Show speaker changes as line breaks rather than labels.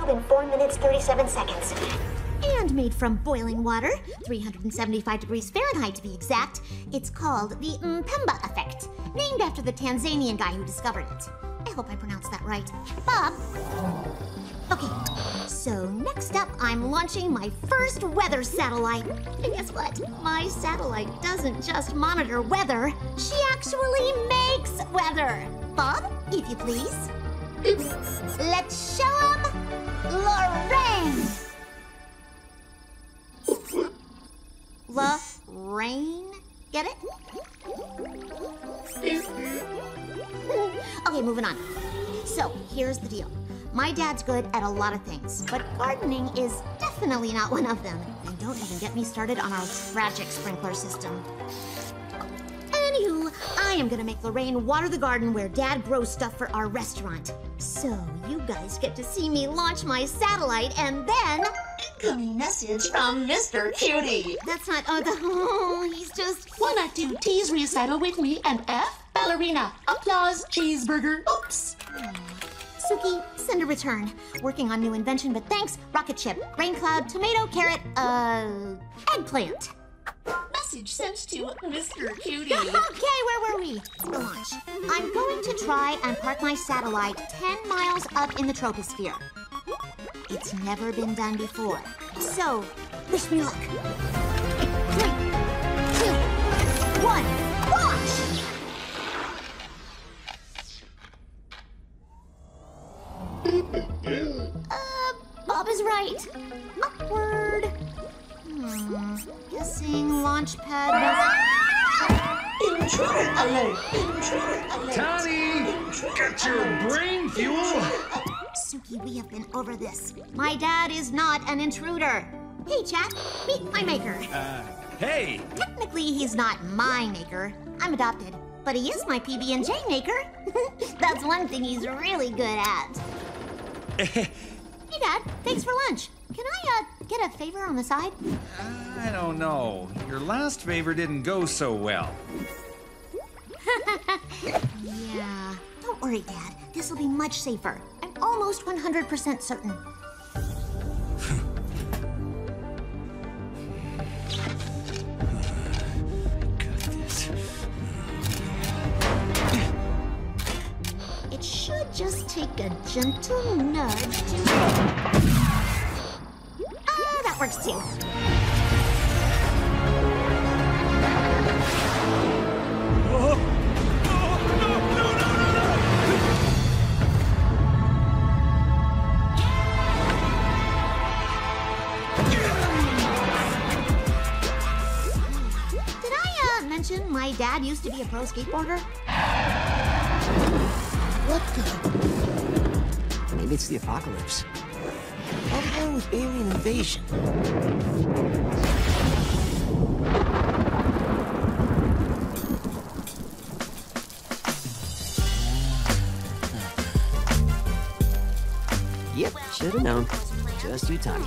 in 4 minutes, 37 seconds.
And made from boiling water, 375 degrees Fahrenheit to be exact. It's called the Mpemba effect, named after the Tanzanian guy who discovered it. I hope I pronounced that right. Bob? Okay, so next up, I'm launching my first weather satellite. And guess what? My satellite doesn't just monitor weather, she actually makes weather. Bob, if you please. Let's show 'em Lorraine. Rain? Get it? Okay, moving on. So, here's the deal. My dad's good at a lot of things, but gardening is definitely not one of them. And don't even get me started on our tragic sprinkler system. Anywho, I am gonna make Lorraine water the garden where Dad grows stuff for our restaurant. So, you guys get to see me launch my satellite and then...
Incoming message from Mr. Cutie.
That's not... he's just...
Why not do T's recital with me and F, ballerina, applause, cheeseburger, oops.
Suki, send a return. Working on new invention, but thanks. Rocket ship, rain cloud, tomato, carrot, eggplant.
Message sent to Mr. Cutie.
Okay, where were we? The launch. I'm going to try and park my satellite 10 miles up in the troposphere. It's never been done before. So, wish me luck. 3, 2, 1, launch! Bob is right. Upward. Guessing launch pad was...
Intruder alert! Intruder alert!
Tony! Get your brain fuel!
Suki, we have been over this. My dad is not an intruder. Hey, chat. Meet my maker.
Hey!
Technically, he's not my maker. I'm adopted. But he is my PB&J maker. That's one thing he's really good at. Hey, Dad. Thanks for lunch. Can I, get a favor on the side?
I don't know. Your last favor didn't go so well.
Yeah. Don't worry, Dad. This'll be much safer. I'm almost 100% certain. It should just take a gentle nudge to... that works too. My dad used to be a pro skateboarder.
What the? Maybe it's the apocalypse. How the hell with alien invasion? Yep, should have known. Just you, Tommy.